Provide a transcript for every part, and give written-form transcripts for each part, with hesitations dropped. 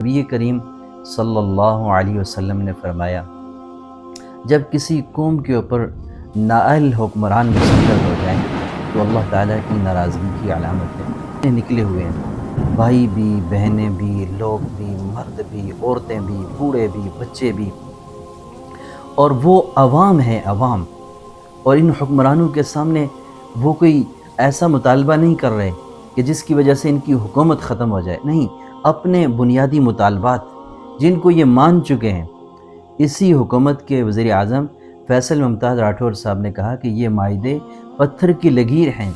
نبی کریم صلی اللہ علیہ وسلم نے فرمایا، جب کسی قوم کے اوپر نااہل حکمران مسلط ہو جائیں تو اللہ تعالیٰ کی ناراضگی کی علامت ہے۔ نکلے ہوئے ہیں بھائی بھی، بہنیں بھی، لوگ بھی، مرد بھی، عورتیں بھی، بوڑھے بھی، بچے بھی، اور وہ عوام ہیں، عوام، اور ان حکمرانوں کے سامنے وہ کوئی ایسا مطالبہ نہیں کر رہے کہ جس کی وجہ سے ان کی حکومت ختم ہو جائے، نہیں، اپنے بنیادی مطالبات جن کو یہ مان چکے ہیں۔ اسی حکومت کے وزیر اعظم فیصل ممتاز راٹھور صاحب نے کہا کہ یہ معاہدے پتھر کی لکیر ہیں،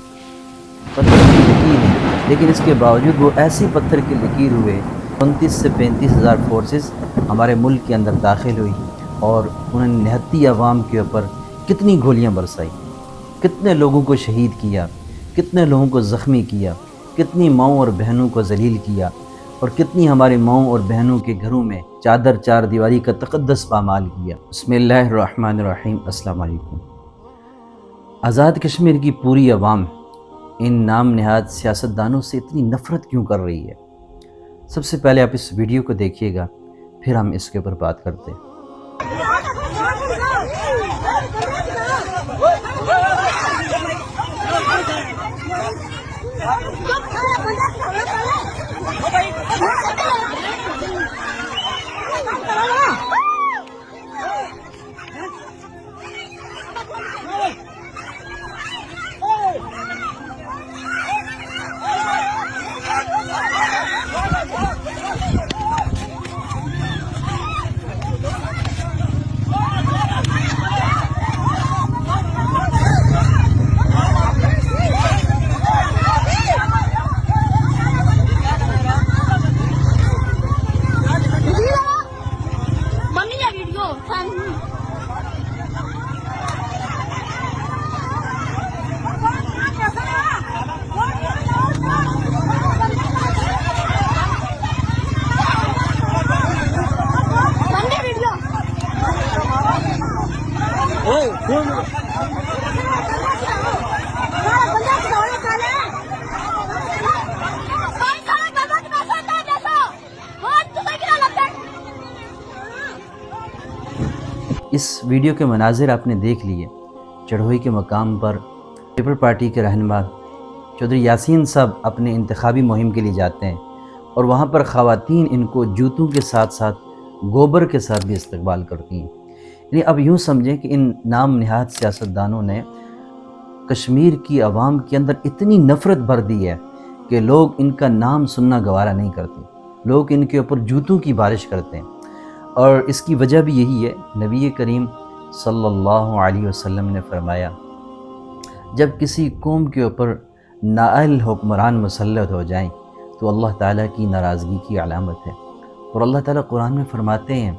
پتھر کی لکیر ہیں، لیکن اس کے باوجود وہ ایسی پتھر کی لکیر ہوئے۔ 29 سے 35 ہزار فورسز ہمارے ملک کے اندر داخل ہوئی اور انہوں نے نہتی عوام کے اوپر کتنی گولیاں برسائی، کتنے لوگوں کو شہید کیا، کتنے لوگوں کو زخمی کیا، کتنی ماؤں اور بہنوں کو ذلیل کیا، اور کتنی ہماری ماؤں اور بہنوں کے گھروں میں چادر چار دیواری کا تقدس پامال کیا۔ بسم اللہ الرحمن الرحیم۔ السلام علیکم۔ آزاد کشمیر کی پوری عوام ان نام نہاد سیاستدانوں سے اتنی نفرت کیوں کر رہی ہے؟ سب سے پہلے آپ اس ویڈیو کو دیکھیے گا، پھر ہم اس کے اوپر بات کرتے ہیں۔ اس ویڈیو کے مناظر آپ نے دیکھ لیے۔ چڑھوئی کے مقام پر پیپل پارٹی کے رہنما چودھری یاسین صاحب اپنے انتخابی مہم کے لیے جاتے ہیں، اور وہاں پر خواتین ان کو جوتوں کے ساتھ ساتھ گوبر کے ساتھ بھی استقبال کرتی ہیں۔ یعنی اب یوں سمجھیں کہ ان نام نہاد سیاستدانوں نے کشمیر کی عوام کے اندر اتنی نفرت بھر دی ہے کہ لوگ ان کا نام سننا گوارا نہیں کرتے، لوگ ان کے اوپر جوتوں کی بارش کرتے ہیں۔ اور اس کی وجہ بھی یہی ہے، نبی کریم صلی اللہ علیہ وسلم نے فرمایا، جب کسی قوم کے اوپر نااہل حکمران مسلط ہو جائیں تو اللہ تعالیٰ کی ناراضگی کی علامت ہے۔ اور اللہ تعالیٰ قرآن میں فرماتے ہیں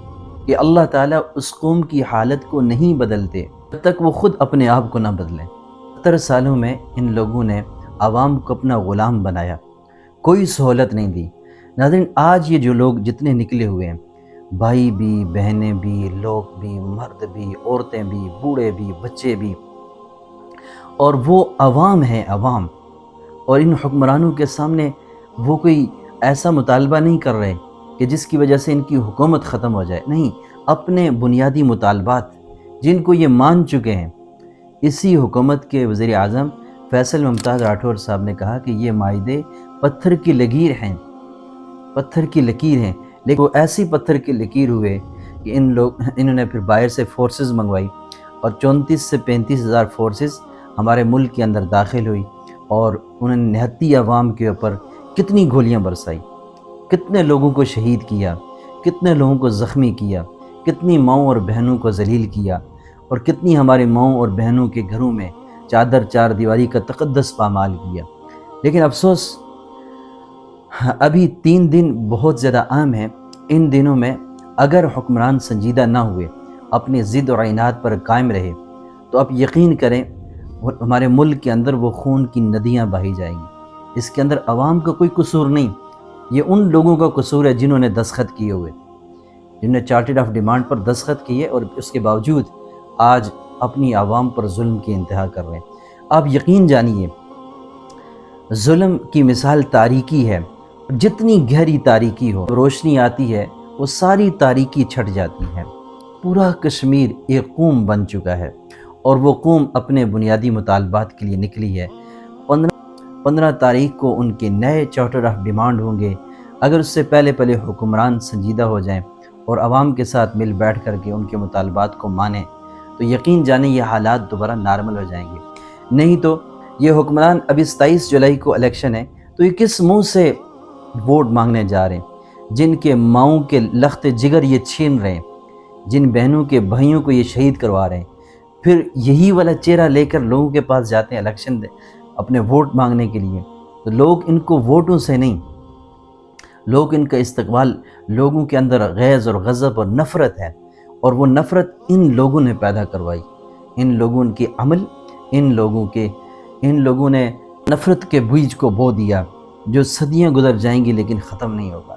کہ اللہ تعالیٰ اس قوم کی حالت کو نہیں بدلتے جب تک وہ خود اپنے آپ کو نہ بدلیں۔ 70 سالوں میں ان لوگوں نے عوام کو اپنا غلام بنایا، کوئی سہولت نہیں دی۔ ناظرین، آج یہ جو لوگ جتنے نکلے ہوئے ہیں، بھائی بھی، بہنیں بھی، لوگ بھی، مرد بھی، عورتیں بھی، بوڑھے بھی، بچے بھی، اور وہ عوام ہیں، عوام، اور ان حکمرانوں کے سامنے وہ کوئی ایسا مطالبہ نہیں کر رہے کہ جس کی وجہ سے ان کی حکومت ختم ہو جائے، نہیں، اپنے بنیادی مطالبات جن کو یہ مان چکے ہیں۔ اسی حکومت کے وزیر اعظم فیصل ممتاز راٹھور صاحب نے کہا کہ یہ معاہدے پتھر کی لکیر ہیں، پتھر کی لکیر ہیں، لیکن وہ ایسی پتھر کی لکیر ہوئے کہ انہوں نے پھر باہر سے فورسز منگوائی، اور 34 سے 35 ہزار فورسز ہمارے ملک کے اندر داخل ہوئی، اور انہوں نے نہتی عوام کے اوپر کتنی گولیاں برسائی، کتنے لوگوں کو شہید کیا، کتنے لوگوں کو زخمی کیا، کتنی ماؤں اور بہنوں کو ذلیل کیا، اور کتنی ہماری ماؤں اور بہنوں کے گھروں میں چادر چار دیواری کا تقدس پامال کیا۔ لیکن افسوس، ابھی 3 دن بہت زیادہ اہم ہیں۔ ان دنوں میں اگر حکمران سنجیدہ نہ ہوئے، اپنی ضد اور عناد پر قائم رہے، تو آپ یقین کریں ہمارے ملک کے اندر وہ خون کی ندیاں بہی جائیں گی۔ اس کے اندر عوام کا کوئی قصور نہیں، یہ ان لوگوں کا قصور ہے جنہوں نے دستخط کیے ہوئے، جنہوں نے چارٹر آف ڈیمانڈ پر دستخط کیے، اور اس کے باوجود آج اپنی عوام پر ظلم کی انتہا کر رہے ہیں۔ آپ یقین جانیے، ظلم کی مثال تاریکی ہے، جتنی گہری تاریکی ہو روشنی آتی ہے وہ ساری تاریکی چھٹ جاتی ہے۔ پورا کشمیر ایک قوم بن چکا ہے اور وہ قوم اپنے بنیادی مطالبات کے لیے نکلی ہے۔ 15 تاریخ کو ان کے نئے چارٹر آف ڈیمانڈ ہوں گے۔ اگر اس سے پہلے حکمران سنجیدہ ہو جائیں اور عوام کے ساتھ مل بیٹھ کر کے ان کے مطالبات کو مانیں تو یقین جانیں یہ حالات دوبارہ نارمل ہو جائیں گے۔ نہیں تو یہ حکمران ابھی 27 جولائی کو الیکشن ہے تو یہ کس منہ سے ووٹ مانگنے جا رہے ہیں؟ جن کے ماؤں کے لخت جگر یہ چھین رہے ہیں، جن بہنوں کے بھائیوں کو یہ شہید کروا رہے ہیں، پھر یہی والا چہرہ لے کر لوگوں کے پاس جاتے ہیں الیکشن اپنے ووٹ مانگنے کے لیے۔ تو لوگ ان کو ووٹوں سے نہیں، لوگ ان کا استقبال، لوگوں کے اندر غیظ اور غضب اور نفرت ہے، اور وہ نفرت ان لوگوں نے پیدا کروائی، ان لوگوں کے عمل، ان لوگوں نے نفرت کے بیج کو بو دیا جو صدیاں گزر جائیں گی لیکن ختم نہیں ہوگا۔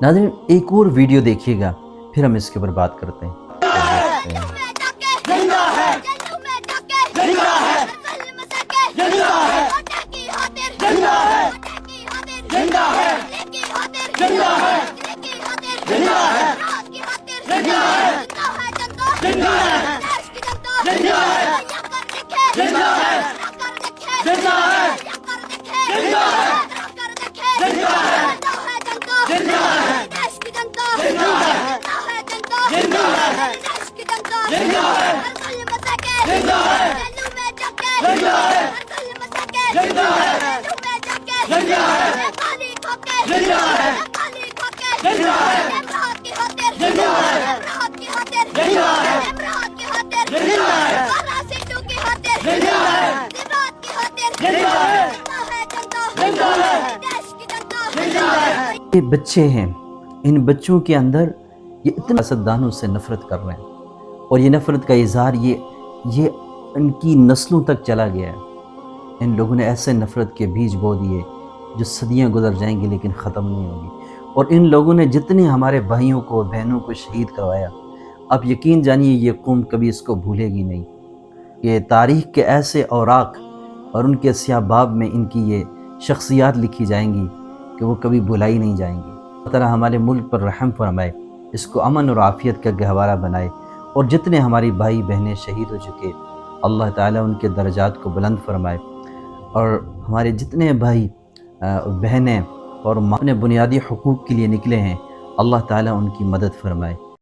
ناظرین ایک اور ویڈیو دیکھیے گا پھر ہم اس کے اوپر بات کرتے ہیں۔ یہ بچے ہیں، ان بچوں کے اندر یہ اتنا سیاستدانوں سے نفرت کر رہے ہیں، اور یہ نفرت کا اظہار یہ ان کی نسلوں تک چلا گیا ہے۔ ان لوگوں نے ایسے نفرت کے بیج بو دیے جو صدیاں گزر جائیں گی لیکن ختم نہیں ہوگی، اور ان لوگوں نے جتنے ہمارے بھائیوں کو بہنوں کو شہید کروایا، اب یقین جانیے یہ قوم کبھی اس کو بھولے گی نہیں۔ یہ تاریخ کے ایسے اوراق اور ان کے سیاہ باب میں ان کی یہ شخصیات لکھی جائیں گی کہ وہ کبھی بھلائی نہیں جائیں گی۔ اللہ تعالیٰ ہمارے ملک پر رحم فرمائے، اس کو امن اور عافیت کا گہوارہ بنائے، اور جتنے ہماری بھائی بہنیں شہید ہو چکے اللہ تعالیٰ ان کے درجات کو بلند فرمائے، اور ہمارے جتنے بھائی بہنیں اور اپنے بنیادی حقوق کے لیے نکلے ہیں اللہ تعالیٰ ان کی مدد فرمائے۔